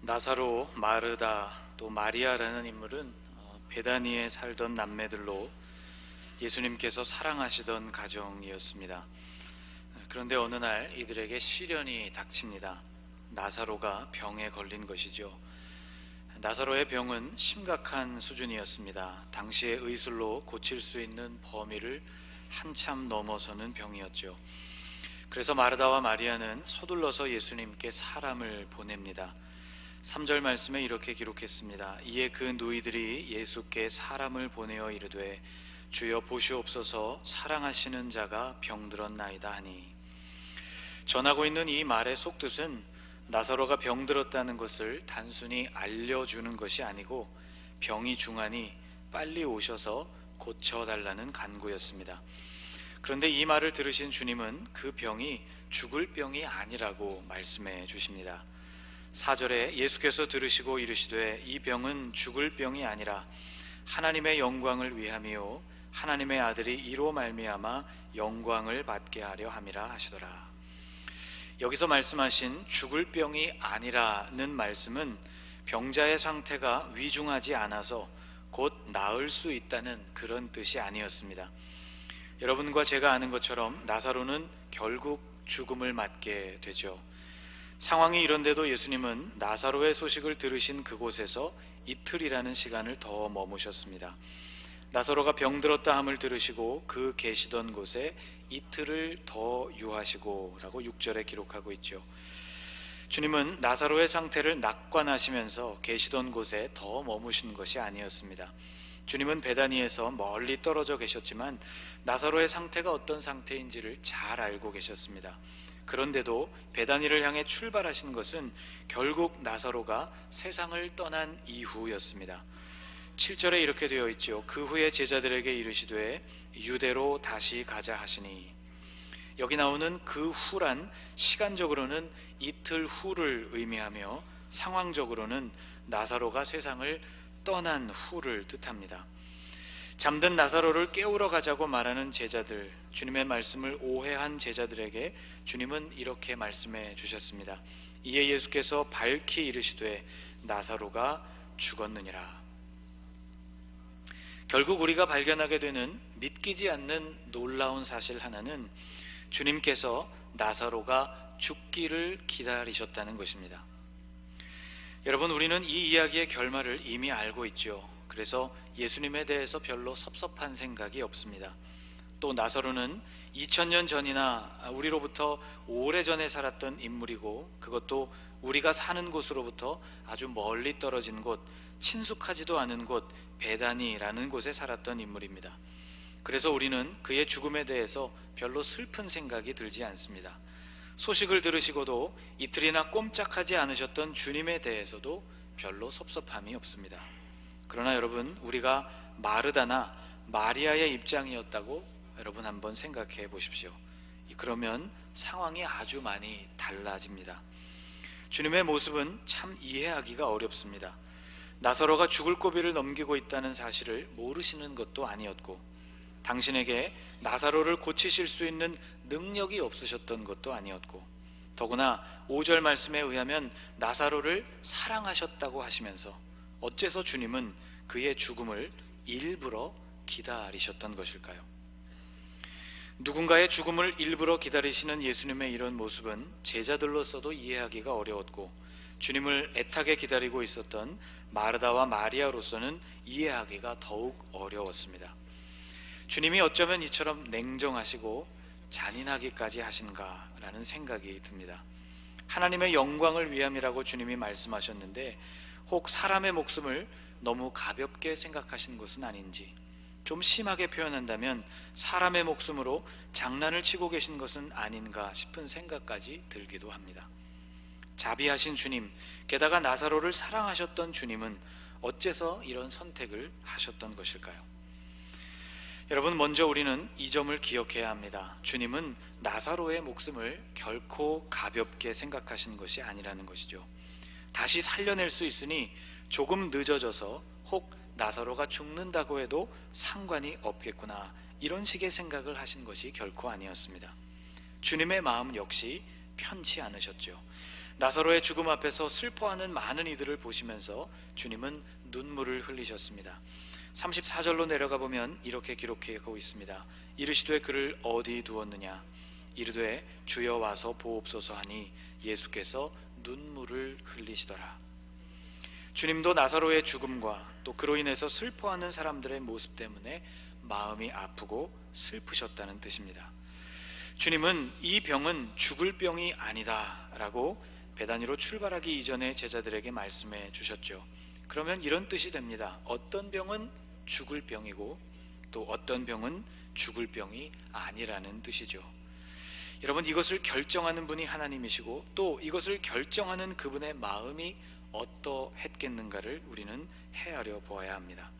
나사로, 마르다, 또 마리아라는 인물은 베다니에 살던 남매들로 예수님께서 사랑하시던 가정이었습니다. 그런데 어느 날 이들에게 시련이 닥칩니다. 나사로가 병에 걸린 것이죠. 나사로의 병은 심각한 수준이었습니다. 당시의 의술로 고칠 수 있는 범위를 한참 넘어서는 병이었죠. 그래서 마르다와 마리아는 서둘러서 예수님께 사람을 보냅니다. 3절 말씀에 이렇게 기록했습니다. 이에 그 누이들이 예수께 사람을 보내어 이르되 주여 보시옵소서 사랑하시는 자가 병들었나이다 하니, 전하고 있는 이 말의 속뜻은 나사로가 병들었다는 것을 단순히 알려주는 것이 아니고 병이 중하니 빨리 오셔서 고쳐달라는 간구였습니다. 그런데 이 말을 들으신 주님은 그 병이 죽을 병이 아니라고 말씀해 주십니다. 4절에 예수께서 들으시고 이르시되 이 병은 죽을 병이 아니라 하나님의 영광을 위함이요 하나님의 아들이 이로 말미암아 영광을 받게 하려 함이라 하시더라. 여기서 말씀하신 죽을 병이 아니라는 말씀은 병자의 상태가 위중하지 않아서 곧 나을 수 있다는 그런 뜻이 아니었습니다. 여러분과 제가 아는 것처럼 나사로는 결국 죽음을 맞게 되죠. 상황이 이런데도 예수님은 나사로의 소식을 들으신 그곳에서 이틀이라는 시간을 더 머무셨습니다. 나사로가 병들었다 함을 들으시고 그 계시던 곳에 이틀을 더 유하시고 라고 6절에 기록하고 있죠. 주님은 나사로의 상태를 낙관하시면서 계시던 곳에 더 머무신 것이 아니었습니다. 주님은 베다니에서 멀리 떨어져 계셨지만 나사로의 상태가 어떤 상태인지를 잘 알고 계셨습니다. 그런데도 베다니를 향해 출발하신 것은 결국 나사로가 세상을 떠난 이후였습니다. 7절에 이렇게 되어 있죠. 그 후에 제자들에게 이르시되 유대로 다시 가자 하시니, 여기 나오는 그 후란 시간적으로는 이틀 후를 의미하며 상황적으로는 나사로가 세상을 떠난 후를 뜻합니다. 잠든 나사로를 깨우러 가자고 말하는 제자들, 주님의 말씀을 오해한 제자들에게 주님은 이렇게 말씀해 주셨습니다. 이에 예수께서 밝히 이르시되 나사로가 죽었느니라. 결국 우리가 발견하게 되는 믿기지 않는 놀라운 사실 하나는 주님께서 나사로가 죽기를 기다리셨다는 것입니다. 여러분, 우리는 이 이야기의 결말을 이미 알고 있죠. 그래서 예수님에 대해서 별로 섭섭한 생각이 없습니다. 또 나사로는 2000년 전이나 우리로부터 오래전에 살았던 인물이고, 그것도 우리가 사는 곳으로부터 아주 멀리 떨어진 곳, 친숙하지도 않은 곳 베다니라는 곳에 살았던 인물입니다. 그래서 우리는 그의 죽음에 대해서 별로 슬픈 생각이 들지 않습니다. 소식을 들으시고도 이틀이나 꼼짝하지 않으셨던 주님에 대해서도 별로 섭섭함이 없습니다. 그러나 여러분, 우리가 마르다나 마리아의 입장이었다고 여러분 한번 생각해 보십시오. 그러면 상황이 아주 많이 달라집니다. 주님의 모습은 참 이해하기가 어렵습니다. 나사로가 죽을 고비를 넘기고 있다는 사실을 모르시는 것도 아니었고, 당신에게 나사로를 고치실 수 있는 능력이 없으셨던 것도 아니었고, 더구나 5절 말씀에 의하면 나사로를 사랑하셨다고 하시면서 어째서 주님은 그의 죽음을 일부러 기다리셨던 것일까요? 누군가의 죽음을 일부러 기다리시는 예수님의 이런 모습은 제자들로서도 이해하기가 어려웠고, 주님을 애타게 기다리고 있었던 마르다와 마리아로서는 이해하기가 더욱 어려웠습니다. 주님이 어쩌면 이처럼 냉정하시고 잔인하기까지 하신가라는 생각이 듭니다. 하나님의 영광을 위함이라고 주님이 말씀하셨는데 혹 사람의 목숨을 너무 가볍게 생각하신 것은 아닌지, 좀 심하게 표현한다면 사람의 목숨으로 장난을 치고 계신 것은 아닌가 싶은 생각까지 들기도 합니다. 자비하신 주님, 게다가 나사로를 사랑하셨던 주님은 어째서 이런 선택을 하셨던 것일까요? 여러분, 먼저 우리는 이 점을 기억해야 합니다. 주님은 나사로의 목숨을 결코 가볍게 생각하신 것이 아니라는 것이죠. 다시 살려낼 수 있으니 조금 늦어져서 혹 나사로가 죽는다고 해도 상관이 없겠구나, 이런 식의 생각을 하신 것이 결코 아니었습니다. 주님의 마음 역시 편치 않으셨죠. 나사로의 죽음 앞에서 슬퍼하는 많은 이들을 보시면서 주님은 눈물을 흘리셨습니다. 34절로 내려가 보면 이렇게 기록하고 있습니다. 이르시되 그를 어디 두었느냐? 이르되 주여 와서 보옵소서 하니 예수께서 눈물을 흘리시더라. 주님도 나사로의 죽음과 또 그로 인해서 슬퍼하는 사람들의 모습 때문에 마음이 아프고 슬프셨다는 뜻입니다. 주님은 이 병은 죽을 병이 아니다 라고 베다니로 출발하기 이전에 제자들에게 말씀해 주셨죠. 그러면 이런 뜻이 됩니다. 어떤 병은 죽을 병이고 또 어떤 병은 죽을 병이 아니라는 뜻이죠. 여러분, 이것을 결정하는 분이 하나님이시고 또 이것을 결정하는 그분의 마음이 어떠했겠는가를 우리는 헤아려 보아야 합니다.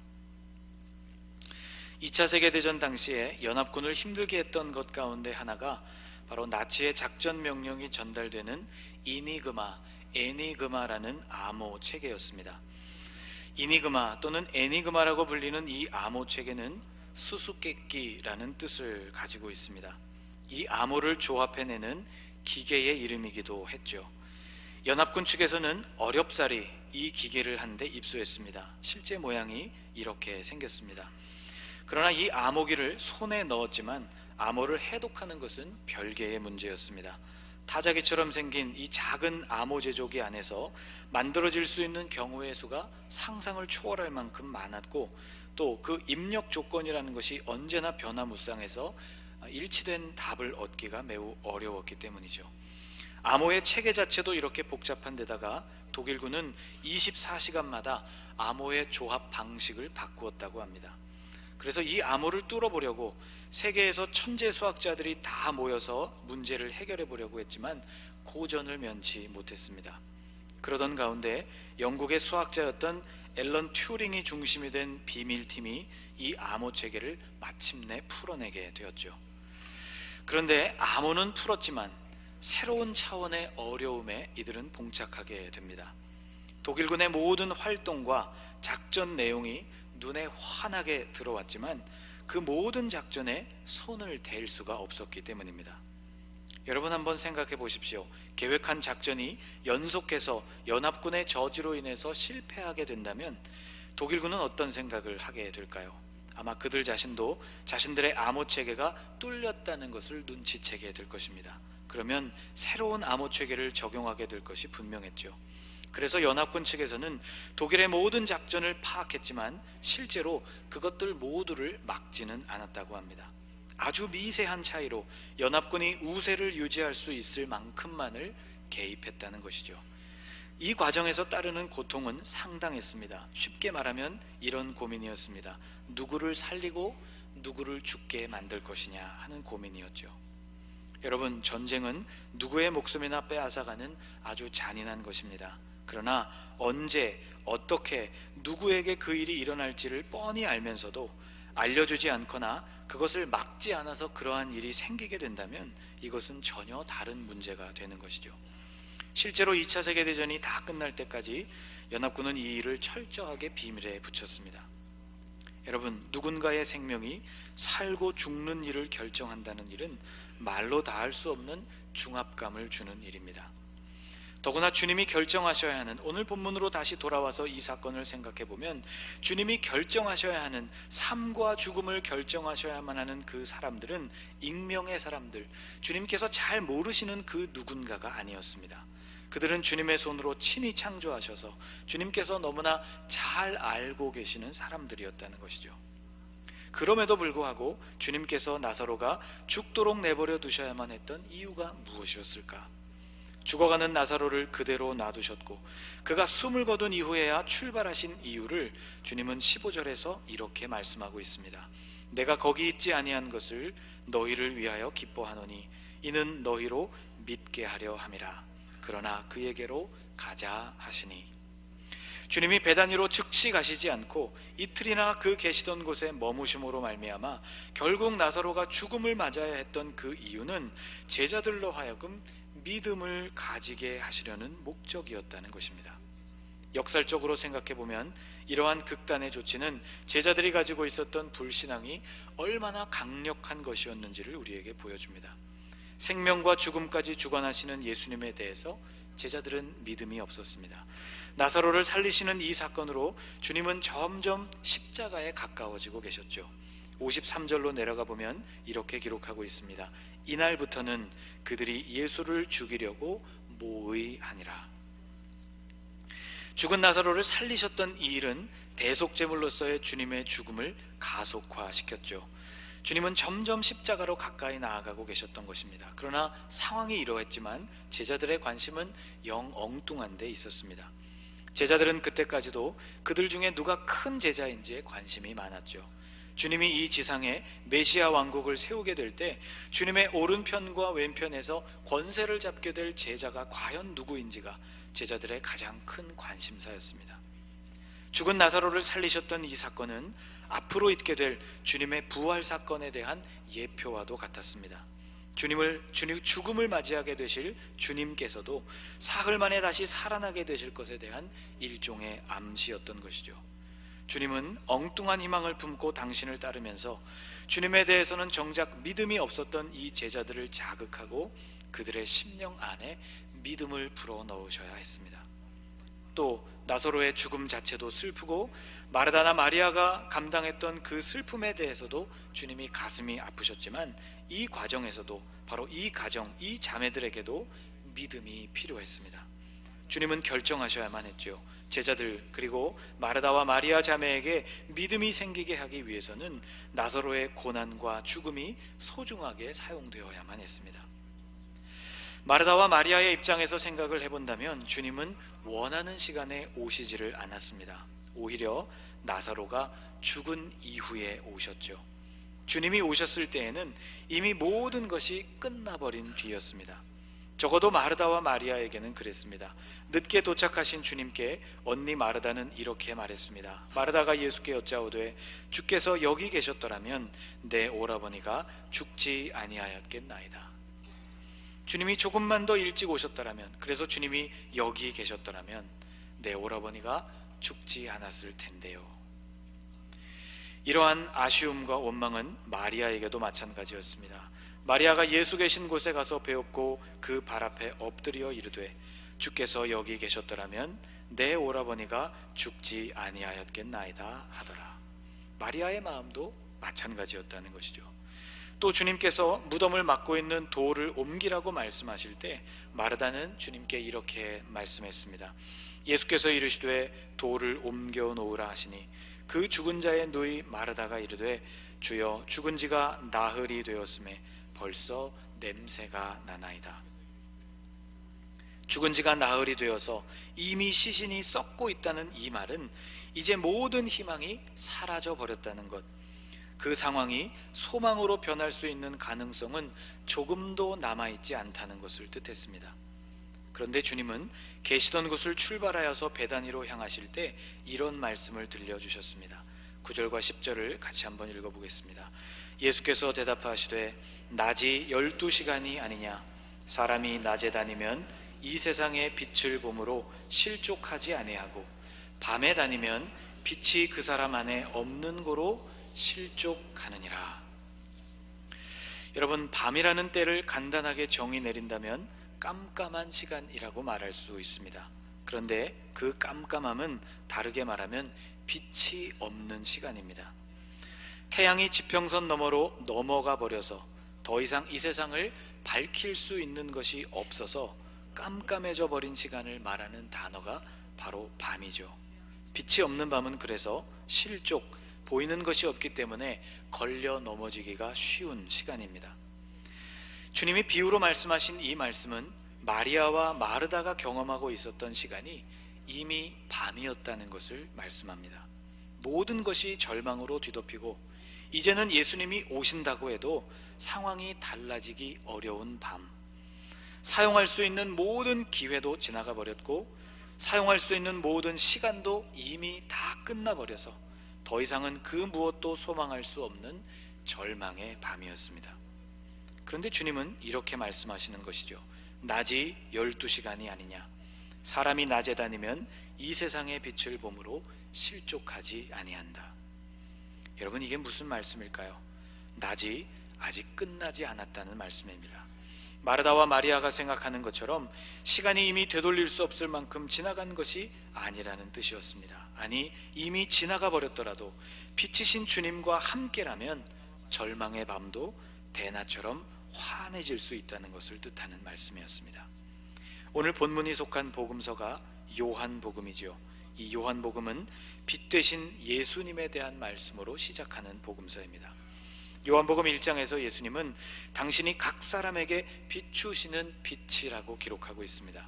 2차 세계대전 당시에 연합군을 힘들게 했던 것 가운데 하나가 바로 나치의 작전 명령이 전달되는 에니그마라는 암호 체계였습니다. 이니그마 또는 애니그마라고 불리는 이 암호 체계는 수수께끼라는 뜻을 가지고 있습니다. 이 암호를 조합해내는 기계의 이름이기도 했죠. 연합군 측에서는 어렵사리 이 기계를 한 대 입수했습니다. 실제 모양이 이렇게 생겼습니다. 그러나 이 암호기를 손에 넣었지만 암호를 해독하는 것은 별개의 문제였습니다. 타자기처럼 생긴 이 작은 암호 제조기 안에서 만들어질 수 있는 경우의 수가 상상을 초월할 만큼 많았고 또 그 입력 조건이라는 것이 언제나 변화무쌍해서 일치된 답을 얻기가 매우 어려웠기 때문이죠. 암호의 체계 자체도 이렇게 복잡한 데다가 독일군은 24시간마다 암호의 조합 방식을 바꾸었다고 합니다. 그래서 이 암호를 뚫어보려고 세계에서 천재 수학자들이 다 모여서 문제를 해결해 보려고 했지만 고전을 면치 못했습니다. 그러던 가운데 영국의 수학자였던 앨런 튜링이 중심이 된 비밀팀이 이 암호 체계를 마침내 풀어내게 되었죠. 그런데 암호는 풀었지만 새로운 차원의 어려움에 이들은 봉착하게 됩니다. 독일군의 모든 활동과 작전 내용이 눈에 환하게 들어왔지만 그 모든 작전에 손을 댈 수가 없었기 때문입니다. 여러분 한번 생각해 보십시오. 계획한 작전이 연속해서 연합군의 저지로 인해서 실패하게 된다면 독일군은 어떤 생각을 하게 될까요? 아마 그들 자신도 자신들의 암호 체계가 뚫렸다는 것을 눈치채게 될 것입니다. 그러면 새로운 암호 체계를 적용하게 될 것이 분명했죠. 그래서 연합군 측에서는 독일의 모든 작전을 파악했지만 실제로 그것들 모두를 막지는 않았다고 합니다. 아주 미세한 차이로 연합군이 우세를 유지할 수 있을 만큼만을 개입했다는 것이죠. 이 과정에서 따르는 고통은 상당했습니다. 쉽게 말하면 이런 고민이었습니다. 누구를 살리고 누구를 죽게 만들 것이냐 하는 고민이었죠. 여러분, 전쟁은 누구의 목숨이나 빼앗아가는 아주 잔인한 것입니다. 그러나 언제, 어떻게, 누구에게 그 일이 일어날지를 뻔히 알면서도 알려주지 않거나 그것을 막지 않아서 그러한 일이 생기게 된다면 이것은 전혀 다른 문제가 되는 것이죠. 실제로 2차 세계대전이 다 끝날 때까지 연합군은 이 일을 철저하게 비밀에 붙였습니다. 여러분, 누군가의 생명이 살고 죽는 일을 결정한다는 일은 말로 다 할 수 없는 중압감을 주는 일입니다. 더구나 주님이 결정하셔야 하는, 오늘 본문으로 다시 돌아와서 이 사건을 생각해 보면 주님이 결정하셔야 하는, 삶과 죽음을 결정하셔야만 하는 그 사람들은 익명의 사람들, 주님께서 잘 모르시는 그 누군가가 아니었습니다. 그들은 주님의 손으로 친히 창조하셔서 주님께서 너무나 잘 알고 계시는 사람들이었다는 것이죠. 그럼에도 불구하고 주님께서 나사로가 죽도록 내버려 두셔야만 했던 이유가 무엇이었을까? 죽어가는 나사로를 그대로 놔두셨고 그가 숨을 거둔 이후에야 출발하신 이유를 주님은 15절에서 이렇게 말씀하고 있습니다. 내가 거기 있지 아니한 것을 너희를 위하여 기뻐하노니 이는 너희로 믿게 하려 함이라. 그러나 그에게로 가자 하시니, 주님이 베다니로 즉시 가시지 않고 이틀이나 그 계시던 곳에 머무심으로 말미암아 결국 나사로가 죽음을 맞아야 했던 그 이유는 제자들로 하여금 믿음을 가지게 하시려는 목적이었다는 것입니다. 역설적으로 생각해 보면 이러한 극단의 조치는 제자들이 가지고 있었던 불신앙이 얼마나 강력한 것이었는지를 우리에게 보여줍니다. 생명과 죽음까지 주관하시는 예수님에 대해서 제자들은 믿음이 없었습니다. 나사로를 살리시는 이 사건으로 주님은 점점 십자가에 가까워지고 계셨죠. 53절로 내려가 보면 이렇게 기록하고 있습니다. 이날부터는 그들이 예수를 죽이려고 모의하니라. 죽은 나사로를 살리셨던 이 일은 대속제물로서의 주님의 죽음을 가속화시켰죠. 주님은 점점 십자가로 가까이 나아가고 계셨던 것입니다. 그러나 상황이 이러했지만 제자들의 관심은 영 엉뚱한 데 있었습니다. 제자들은 그때까지도 그들 중에 누가 큰 제자인지에 관심이 많았죠. 주님이 이 지상에 메시아 왕국을 세우게 될 때 주님의 오른편과 왼편에서 권세를 잡게 될 제자가 과연 누구인지가 제자들의 가장 큰 관심사였습니다. 죽은 나사로를 살리셨던 이 사건은 앞으로 있게 될 주님의 부활 사건에 대한 예표와도 같았습니다. 죽음을 맞이하게 되실 주님께서도 사흘 만에 다시 살아나게 되실 것에 대한 일종의 암시였던 것이죠. 주님은 엉뚱한 희망을 품고 당신을 따르면서 주님에 대해서는 정작 믿음이 없었던 이 제자들을 자극하고 그들의 심령 안에 믿음을 불어넣으셔야 했습니다. 또 나사로의 죽음 자체도 슬프고 마르다나 마리아가 감당했던 그 슬픔에 대해서도 주님이 가슴이 아프셨지만 이 과정에서도 바로 이 가정, 이 자매들에게도 믿음이 필요했습니다. 주님은 결정하셔야만 했죠. 제자들 그리고 마르다와 마리아 자매에게 믿음이 생기게 하기 위해서는 나사로의 고난과 죽음이 소중하게 사용되어야만 했습니다. 마르다와 마리아의 입장에서 생각을 해본다면 주님은 원하는 시간에 오시지를 않았습니다. 오히려 나사로가 죽은 이후에 오셨죠. 주님이 오셨을 때에는 이미 모든 것이 끝나버린 뒤였습니다. 적어도 마르다와 마리아에게는 그랬습니다. 늦게 도착하신 주님께 언니 마르다는 이렇게 말했습니다. 마르다가 예수께 여짜오되 주께서 여기 계셨더라면 내 오라버니가 죽지 아니하였겠나이다. 주님이 조금만 더 일찍 오셨더라면, 그래서 주님이 여기 계셨더라면 내 오라버니가 죽지 않았을 텐데요. 이러한 아쉬움과 원망은 마리아에게도 마찬가지였습니다. 마리아가 예수 계신 곳에 가서 배웠고 그 발 앞에 엎드려 이르되 주께서 여기 계셨더라면 내 오라버니가 죽지 아니하였겠나이다 하더라. 마리아의 마음도 마찬가지였다는 것이죠. 또 주님께서 무덤을 막고 있는 돌을 옮기라고 말씀하실 때 마르다는 주님께 이렇게 말씀했습니다. 예수께서 이르시되 돌을 옮겨 놓으라 하시니 그 죽은 자의 누이 마르다가 이르되 주여 죽은 지가 나흘이 되었음에 벌써 냄새가 나나이다. 죽은 지가 나흘이 되어서 이미 시신이 썩고 있다는 이 말은 이제 모든 희망이 사라져 버렸다는 것, 그 상황이 소망으로 변할 수 있는 가능성은 조금도 남아있지 않다는 것을 뜻했습니다. 그런데 주님은 계시던 곳을 출발하여서 베다니로 향하실 때 이런 말씀을 들려주셨습니다. 9절과 10절을 같이 한번 읽어보겠습니다. 예수께서 대답하시되 낮이 12시간이 아니냐. 사람이 낮에 다니면 이 세상의 빛을 보므로 실족하지 아니하고 밤에 다니면 빛이 그 사람 안에 없는 고로 실족하느니라. 여러분, 밤이라는 때를 간단하게 정의 내린다면 깜깜한 시간이라고 말할 수 있습니다. 그런데 그 깜깜함은 다르게 말하면 빛이 없는 시간입니다. 태양이 지평선 너머로 넘어가 버려서 더 이상 이 세상을 밝힐 수 있는 것이 없어서 깜깜해져 버린 시간을 말하는 단어가 바로 밤이죠. 빛이 없는 밤은 그래서 실족, 보이는 것이 없기 때문에 걸려 넘어지기가 쉬운 시간입니다. 주님이 비유로 말씀하신 이 말씀은 마리아와 마르다가 경험하고 있었던 시간이 이미 밤이었다는 것을 말씀합니다. 모든 것이 절망으로 뒤덮이고 이제는 예수님이 오신다고 해도 상황이 달라지기 어려운 밤, 사용할 수 있는 모든 기회도 지나가 버렸고 사용할 수 있는 모든 시간도 이미 다 끝나버려서 더 이상은 그 무엇도 소망할 수 없는 절망의 밤이었습니다. 그런데 주님은 이렇게 말씀하시는 것이죠. 낮이 12시간이 아니냐. 사람이 낮에 다니면 이 세상의 빛을 보므로 실족하지 아니한다. 여러분, 이게 무슨 말씀일까요? 낮이 아직 끝나지 않았다는 말씀입니다. 마르다와 마리아가 생각하는 것처럼 시간이 이미 되돌릴 수 없을 만큼 지나간 것이 아니라는 뜻이었습니다. 아니, 이미 지나가 버렸더라도 빛이신 주님과 함께라면 절망의 밤도 대낮처럼 환해질 수 있다는 것을 뜻하는 말씀이었습니다. 오늘 본문이 속한 복음서가 요한복음이지요. 이 요한복음은 빛 되신 예수님에 대한 말씀으로 시작하는 복음서입니다. 요한복음 1장에서 예수님은 당신이 각 사람에게 비추시는 빛이라고 기록하고 있습니다.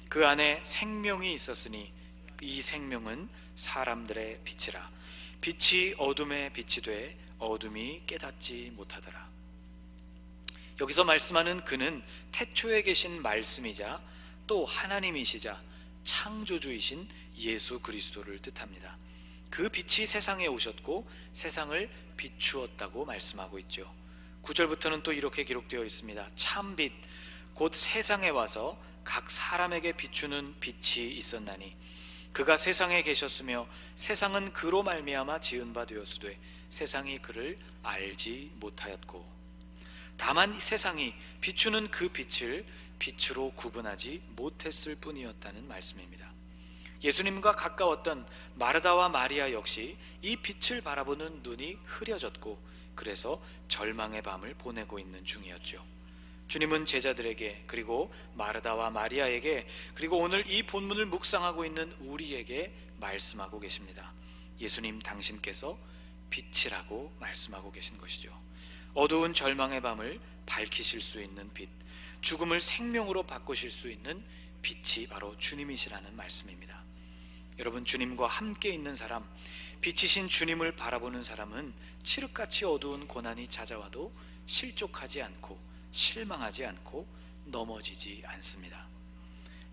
그 안에 생명이 있었으니 이 생명은 사람들의 빛이라. 빛이 어둠에 빛이 돼 어둠이 깨닫지 못하더라. 여기서 말씀하는 그는 태초에 계신 말씀이자 또 하나님이시자 창조주이신 예수 그리스도를 뜻합니다. 그 빛이 세상에 오셨고 세상을 비추었다고 말씀하고 있죠. 9절부터는 또 이렇게 기록되어 있습니다. 참빛 곧 세상에 와서 각 사람에게 비추는 빛이 있었나니 그가 세상에 계셨으며 세상은 그로 말미암아 지은 바 되었으되 세상이 그를 알지 못하였고 다만 세상이 비추는 그 빛을 빛으로 구분하지 못했을 뿐이었다는 말씀입니다. 예수님과 가까웠던 마르다와 마리아 역시 이 빛을 바라보는 눈이 흐려졌고 그래서 절망의 밤을 보내고 있는 중이었죠. 주님은 제자들에게 그리고 마르다와 마리아에게 그리고 오늘 이 본문을 묵상하고 있는 우리에게 말씀하고 계십니다. 예수님 당신께서 빛이라고 말씀하고 계신 것이죠. 어두운 절망의 밤을 밝히실 수 있는 빛, 죽음을 생명으로 바꾸실 수 있는 빛이 바로 주님이시라는 말씀입니다. 여러분, 주님과 함께 있는 사람, 빛이신 주님을 바라보는 사람은 칠흑같이 어두운 고난이 찾아와도 실족하지 않고 실망하지 않고 넘어지지 않습니다.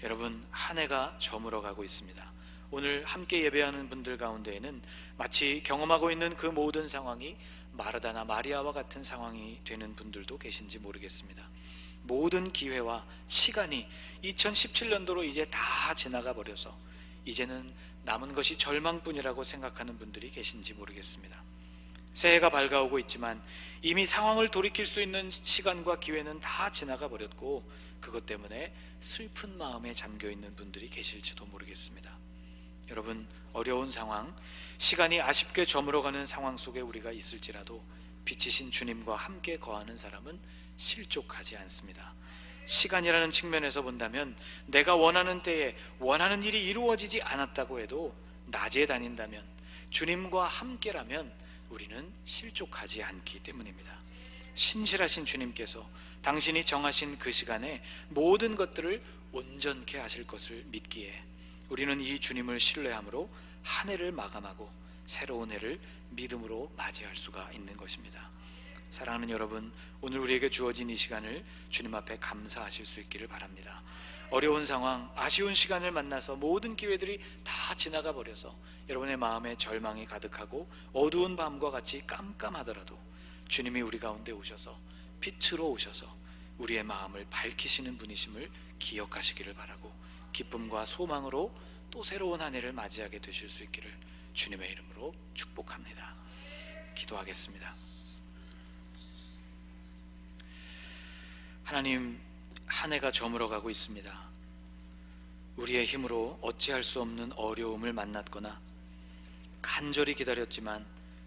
여러분, 한 해가 저물어가고 있습니다. 오늘 함께 예배하는 분들 가운데에는 마치 경험하고 있는 그 모든 상황이 마르다나 마리아와 같은 상황이 되는 분들도 계신지 모르겠습니다. 모든 기회와 시간이 2017년도로 이제 다 지나가 버려서 이제는 남은 것이 절망뿐이라고 생각하는 분들이 계신지 모르겠습니다. 새해가 밝아오고 있지만 이미 상황을 돌이킬 수 있는 시간과 기회는 다 지나가 버렸고 그것 때문에 슬픈 마음에 잠겨 있는 분들이 계실지도 모르겠습니다. 여러분, 어려운 상황, 시간이 아쉽게 저물어가는 상황 속에 우리가 있을지라도 빛이신 주님과 함께 거하는 사람은 실족하지 않습니다. 시간이라는 측면에서 본다면 내가 원하는 때에 원하는 일이 이루어지지 않았다고 해도 낮에 다닌다면 주님과 함께라면 우리는 실족하지 않기 때문입니다. 신실하신 주님께서 당신이 정하신 그 시간에 모든 것들을 온전케 하실 것을 믿기에 우리는 이 주님을 신뢰함으로 한 해를 마감하고 새로운 해를 믿음으로 맞이할 수가 있는 것입니다. 사랑하는 여러분, 오늘 우리에게 주어진 이 시간을 주님 앞에 감사하실 수 있기를 바랍니다. 어려운 상황, 아쉬운 시간을 만나서 모든 기회들이 다 지나가 버려서 여러분의 마음에 절망이 가득하고 어두운 밤과 같이 깜깜하더라도 주님이 우리 가운데 오셔서 빛으로 오셔서 우리의 마음을 밝히시는 분이심을 기억하시기를 바라고 기쁨과 소망으로 또 새로운 한 해를 맞이하게 되실 수 있기를 주님의 이름으로 축복합니다. 기도하겠습니다. 하나님, 한 해가 저물어가고 있습니다. 우리의 힘으로 어찌할 수 없는 어려움을 만났거나 간절히 기다렸지만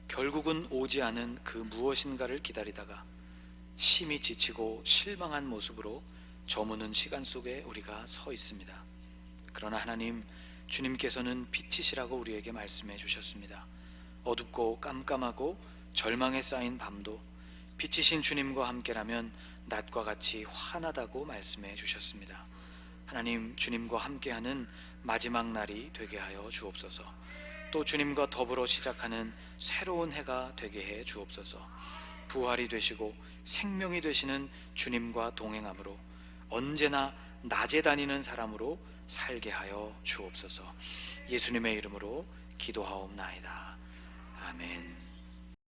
결국은 오지 않은 그 무엇인가를 기다리다가 심히 지치고 실망한 모습으로 저무는 시간 속에 우리가 서 있습니다. 그러나 하나님, 주님께서는 빛이시라고 우리에게 말씀해 주셨습니다. 어둡고 깜깜하고 절망에 쌓인 밤도 빛이신 주님과 함께라면 낮과 같이 환하다고 말씀해 주셨습니다. 하나님, 주님과 함께하는 마지막 날이 되게 하여 주옵소서. 또 주님과 더불어 시작하는 새로운 해가 되게 해 주옵소서. 부활이 되시고 생명이 되시는 주님과 동행함으로 언제나 낮에 다니는 사람으로 살게 하여 주옵소서. 예수님의 이름으로 기도하옵나이다. 아멘.